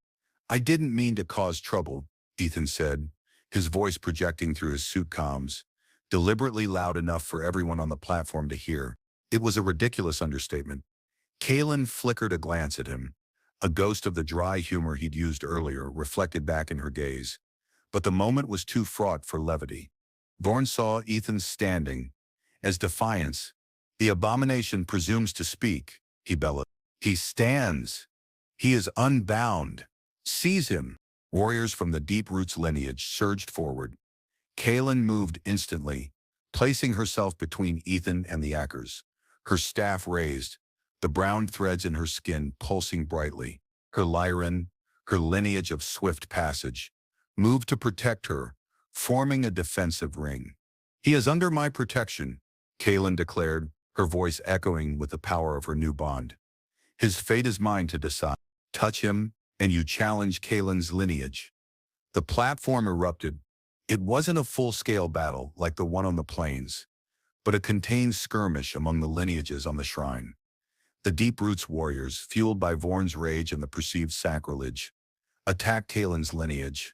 "I didn't mean to cause trouble," Ethan said, his voice projecting through his suit comms, deliberately loud enough for everyone on the platform to hear. It was a ridiculous understatement. Kaelin flickered a glance at him, a ghost of the dry humor he'd used earlier reflected back in her gaze. But the moment was too fraught for levity. Vorn saw Ethan standing. As defiance, "The abomination presumes to speak," he bellowed. "He stands. He is unbound. Seize him." Warriors from the Deep Roots lineage surged forward. Kaelin moved instantly, placing herself between Ethan and the Ackers, her staff raised, the brown threads in her skin pulsing brightly. Her Lyran, her lineage of swift passage, moved to protect her, forming a defensive ring. "He is under my protection," Kaelin declared, her voice echoing with the power of her new bond. "His fate is mine to decide. Touch him, and you challenge Kaelin's lineage." The platform erupted. It wasn't a full-scale battle like the one on the plains, but a contained skirmish among the lineages on the shrine. The Deep Roots warriors, fueled by Vorn's rage and the perceived sacrilege, attacked Kaelin's lineage.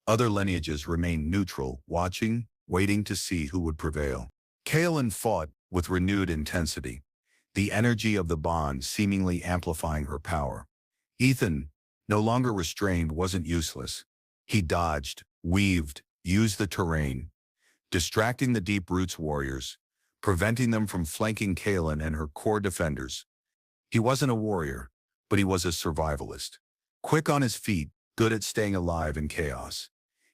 Other lineages remained neutral, watching, waiting to see who would prevail. Kaelin fought with renewed intensity, the energy of the bond seemingly amplifying her power. Ethan, no longer restrained, wasn't useless. He dodged, weaved, used the terrain, distracting the Deep Roots warriors, preventing them from flanking Kaelin and her core defenders. He wasn't a warrior, but he was a survivalist. Quick on his feet, good at staying alive in chaos.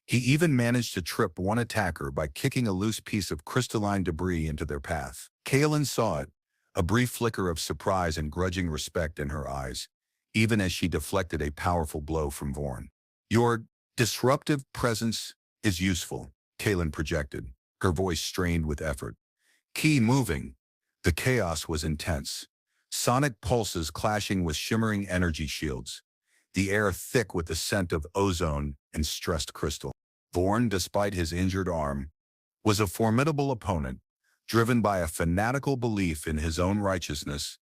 He even managed to trip one attacker by kicking a loose piece of crystalline debris into their path. Kaelin saw it, a brief flicker of surprise and grudging respect in her eyes, even as she deflected a powerful blow from Vorn. "Your disruptive presence is useful," Kaelin projected, her voice strained with effort. "Key moving." The chaos was intense. Sonic pulses clashing with shimmering energy shields, the air thick with the scent of ozone and stressed crystal. Vorn, despite his injured arm, was a formidable opponent, driven by a fanatical belief in his own righteousness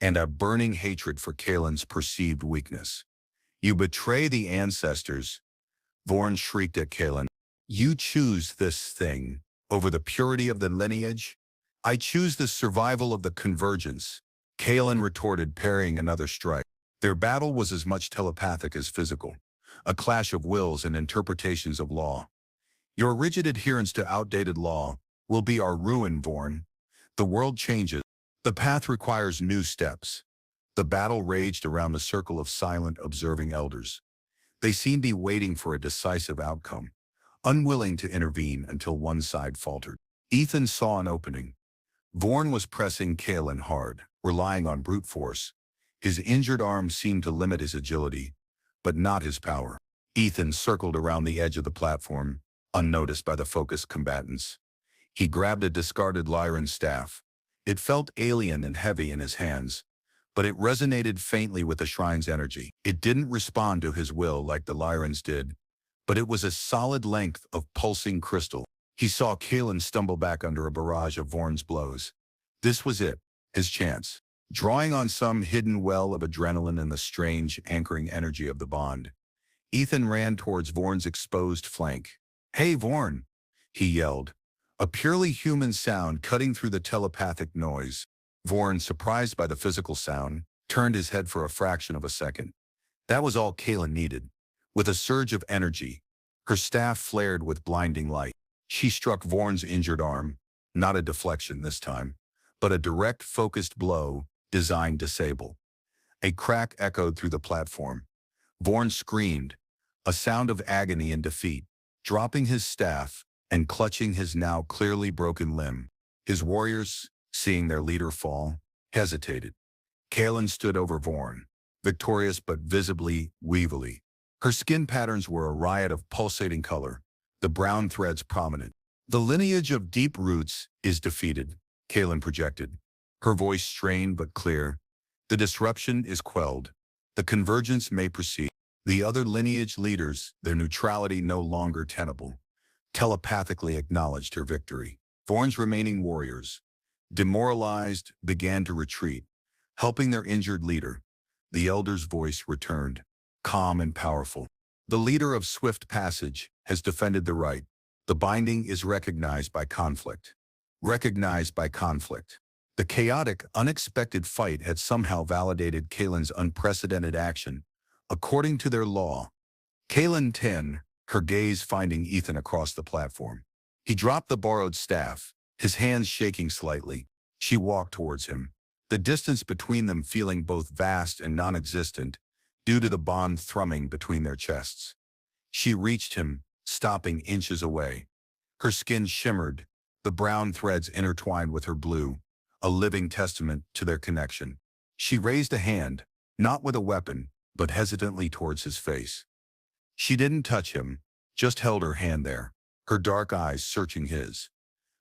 and a burning hatred for Kaelin's perceived weakness. "You betray the ancestors," Vorn shrieked at Kaelin. "You choose this thing over the purity of the lineage? I choose the survival of the convergence," Kaelin retorted, parrying another strike. Their battle was as much telepathic as physical, a clash of wills and interpretations of law. "Your rigid adherence to outdated law will be our ruin, Vorn. The world changes. The path requires new steps." The battle raged around the circle of silent, observing elders. They seemed to be waiting for a decisive outcome, unwilling to intervene until one side faltered. Ethan saw an opening. Vorn was pressing Kaelin hard, relying on brute force. His injured arm seemed to limit his agility, but not his power. Ethan circled around the edge of the platform, unnoticed by the focused combatants. He grabbed a discarded Lyran staff. It felt alien and heavy in his hands, but it resonated faintly with the shrine's energy. It didn't respond to his will like the Lyrans did, but it was a solid length of pulsing crystal. He saw Kaelin stumble back under a barrage of Vorn's blows. This was it, his chance. Drawing on some hidden well of adrenaline and the strange, anchoring energy of the bond, Ethan ran towards Vorn's exposed flank. "Hey, Vorn!" he yelled, a purely human sound cutting through the telepathic noise. Vorn, surprised by the physical sound, turned his head for a fraction of a second. That was all Kaelin needed. With a surge of energy, her staff flared with blinding light. She struck Vorn's injured arm, not a deflection this time, but a direct, focused blow designed to disable. A crack echoed through the platform. Vorn screamed, a sound of agony and defeat, dropping his staff and clutching his now clearly broken limb. His warriors, seeing their leader fall, hesitated. Kaelin stood over Vorn, victorious but visibly weevily. Her skin patterns were a riot of pulsating color, the brown threads prominent. "The lineage of deep roots is defeated," Kaelin projected, her voice strained but clear. "The disruption is quelled. The convergence may proceed." The other lineage leaders, their neutrality no longer tenable, telepathically acknowledged her victory. Vorn's remaining warriors, demoralized, began to retreat, helping their injured leader. The elder's voice returned, calm and powerful. "The leader of Swift Passage has defended the right. The binding is recognized by conflict." Recognized by conflict. The chaotic, unexpected fight had somehow validated Kaelin's unprecedented action. According to their law, Kaelin 10, her gaze finding Ethan across the platform. He dropped the borrowed staff, his hands shaking slightly. She walked towards him, the distance between them feeling both vast and non-existent due to the bond thrumming between their chests. She reached him, stopping inches away. Her skin shimmered, the brown threads intertwined with her blue, a living testament to their connection. She raised a hand, not with a weapon, but hesitantly towards his face. She didn't touch him, just held her hand there, her dark eyes searching his.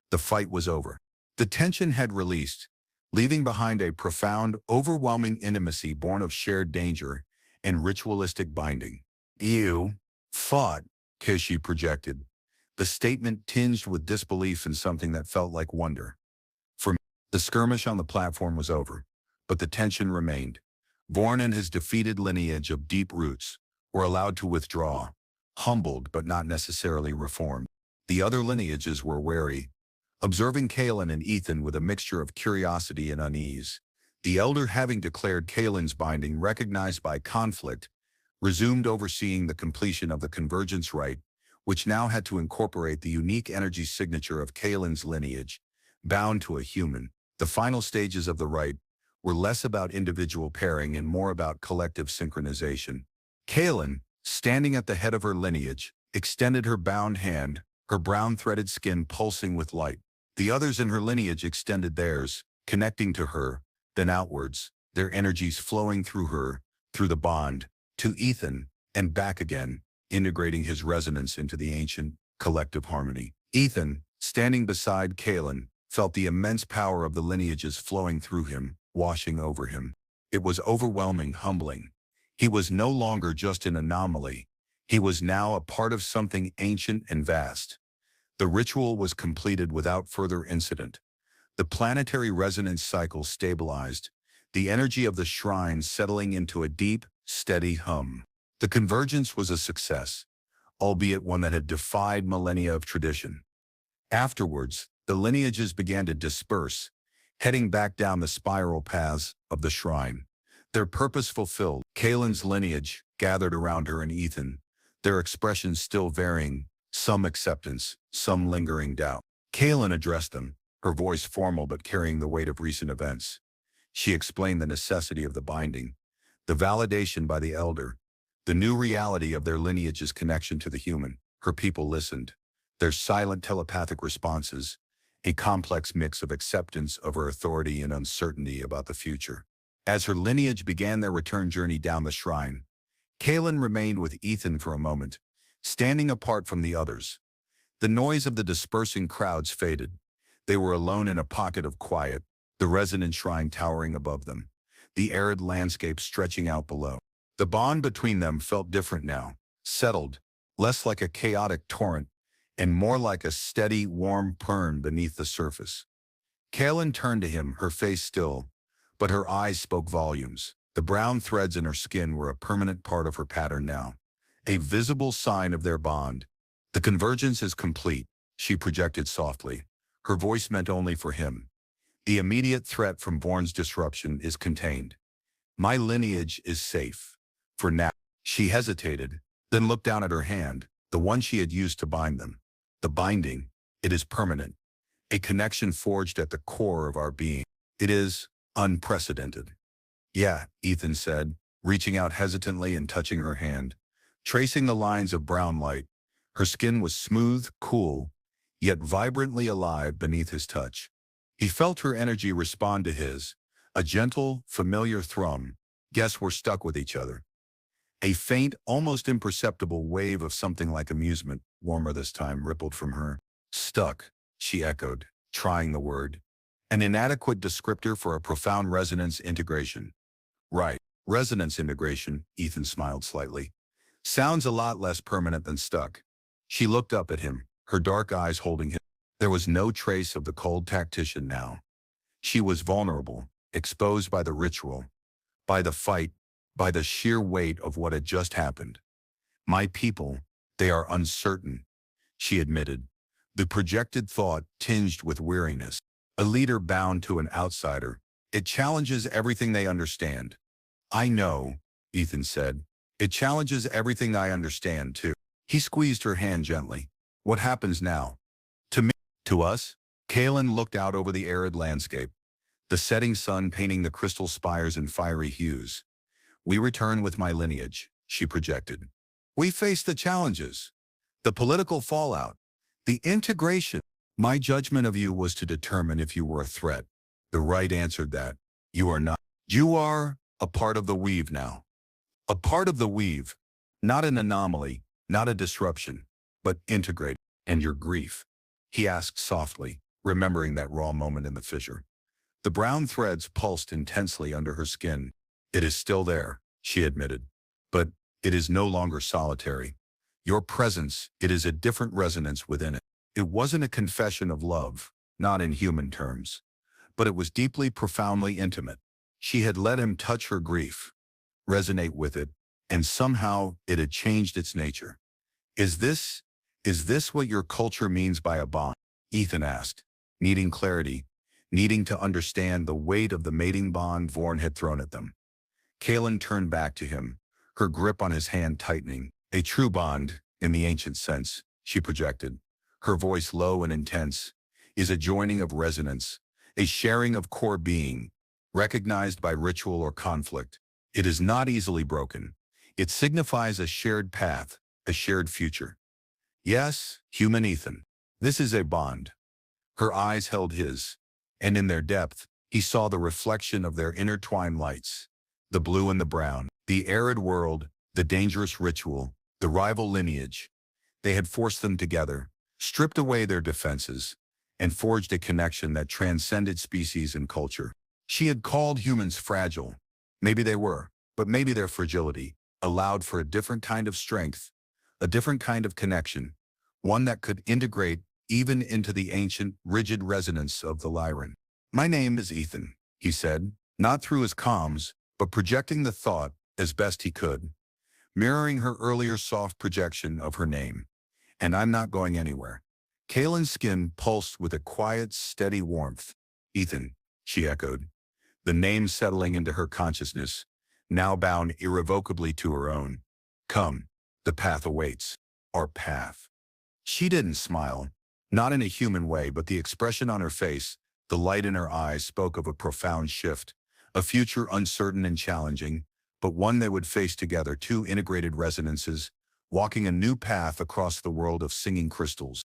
The fight was over. The tension had released, leaving behind a profound, overwhelming intimacy born of shared danger and ritualistic binding. "You fought," Kishi projected, the statement tinged with disbelief in something that felt like wonder. For me, the skirmish on the platform was over, but the tension remained. Vorn and his defeated lineage of deep roots were allowed to withdraw, humbled but not necessarily reformed. The other lineages were wary, observing Kaelin and Ethan with a mixture of curiosity and unease. The elder, having declared Kaelin's binding recognized by conflict, resumed overseeing the completion of the convergence rite, which now had to incorporate the unique energy signature of Kaelin's lineage, bound to a human. The final stages of the rite were less about individual pairing and more about collective synchronization. Kaelin, standing at the head of her lineage, extended her bound hand, her brown threaded skin pulsing with light. The others in her lineage extended theirs, connecting to her, then outwards, their energies flowing through her, through the bond, to Ethan, and back again, integrating his resonance into the ancient, collective harmony. Ethan, standing beside Kaelin, felt the immense power of the lineages flowing through him, washing over him. It was overwhelming, humbling. He was no longer just an anomaly. He was now a part of something ancient and vast. The ritual was completed without further incident. The planetary resonance cycle stabilized, the energy of the shrine settling into a deep, steady hum. The convergence was a success, albeit one that had defied millennia of tradition. Afterwards, the lineages began to disperse, heading back down the spiral paths of the shrine. Their purpose fulfilled, Kaelin's lineage gathered around her and Ethan, their expressions still varying, some acceptance, some lingering doubt. Kaelin addressed them, her voice formal but carrying the weight of recent events. She explained the necessity of the binding, the validation by the elder, the new reality of their lineage's connection to the human. Her people listened, their silent telepathic responses, a complex mix of acceptance of her authority and uncertainty about the future. As her lineage began their return journey down the shrine, Kaelin remained with Ethan for a moment, standing apart from the others. The noise of the dispersing crowds faded. They were alone in a pocket of quiet, the resonant shrine towering above them, the arid landscape stretching out below. The bond between them felt different now, settled, less like a chaotic torrent, and more like a steady, warm purn beneath the surface. Kaelin turned to him, her face still, but her eyes spoke volumes. The brown threads in her skin were a permanent part of her pattern now, a visible sign of their bond. The convergence is complete, she projected softly. Her voice meant only for him. The immediate threat from Vorn's disruption is contained. My lineage is safe. For now. She hesitated, then looked down at her hand, the one she had used to bind them. The binding, it is permanent. A connection forged at the core of our being. It is unprecedented. Yeah, Ethan said, reaching out hesitantly and touching her hand. Tracing the lines of brown light, her skin was smooth, cool, yet vibrantly alive beneath his touch. He felt her energy respond to his, a gentle, familiar thrum. Guess we're stuck with each other. A faint, almost imperceptible wave of something like amusement, warmer this time, rippled from her. Stuck, she echoed, trying the word. An inadequate descriptor for a profound resonance integration. Right, resonance integration, Ethan smiled slightly. Sounds a lot less permanent than stuck. She looked up at him, her dark eyes holding him. There was no trace of the cold tactician now. She was vulnerable, exposed by the ritual, by the fight, by the sheer weight of what had just happened. My people, they are uncertain, she admitted, the projected thought tinged with weariness. A leader bound to an outsider. It challenges everything they understand. I know, Ethan said. It challenges everything I understand, too. He squeezed her hand gently. What happens now? To me, to us? Kalen looked out over the arid landscape, the setting sun painting the crystal spires in fiery hues. We return with my lineage, she projected. We face the challenges, the political fallout, the integration. My judgment of you was to determine if you were a threat. The right answered that. You are not. You are a part of the weave now. A part of the weave, not an anomaly, not a disruption, but integrated. And your grief? He asked softly, remembering that raw moment in the fissure. The brown threads pulsed intensely under her skin. It is still there, she admitted, but it is no longer solitary. Your presence, it is a different resonance within it. It wasn't a confession of love, not in human terms, but it was deeply, profoundly intimate. She had let him touch her grief, resonate with it, and somehow it had changed its nature. Is this what your culture means by a bond? Ethan asked, needing clarity, needing to understand the weight of the mating bond Vorn had thrown at them. Kalen turned back to him, her grip on his hand tightening. A true bond, in the ancient sense, she projected, her voice low and intense, is a joining of resonance, a sharing of core being, recognized by ritual or conflict. It is not easily broken. It signifies a shared path, a shared future. Yes, human Ethan, this is a bond. Her eyes held his, and in their depth, he saw the reflection of their intertwined lights, the blue and the brown, the arid world, the dangerous ritual, the rival lineage. They had forced them together, stripped away their defenses, and forged a connection that transcended species and culture. She had called humans fragile. Maybe they were, but maybe their fragility allowed for a different kind of strength, a different kind of connection, one that could integrate even into the ancient, rigid resonance of the Lyran. My name is Ethan, he said, not through his comms, but projecting the thought as best he could, mirroring her earlier soft projection of her name. And I'm not going anywhere. Kalen's skin pulsed with a quiet, steady warmth. Ethan, she echoed, the name settling into her consciousness, now bound irrevocably to her own. Come, the path awaits. Our path. She didn't smile, not in a human way, but the expression on her face, the light in her eyes spoke of a profound shift, a future uncertain and challenging, but one they would face together, two integrated resonances, walking a new path across the world of singing crystals.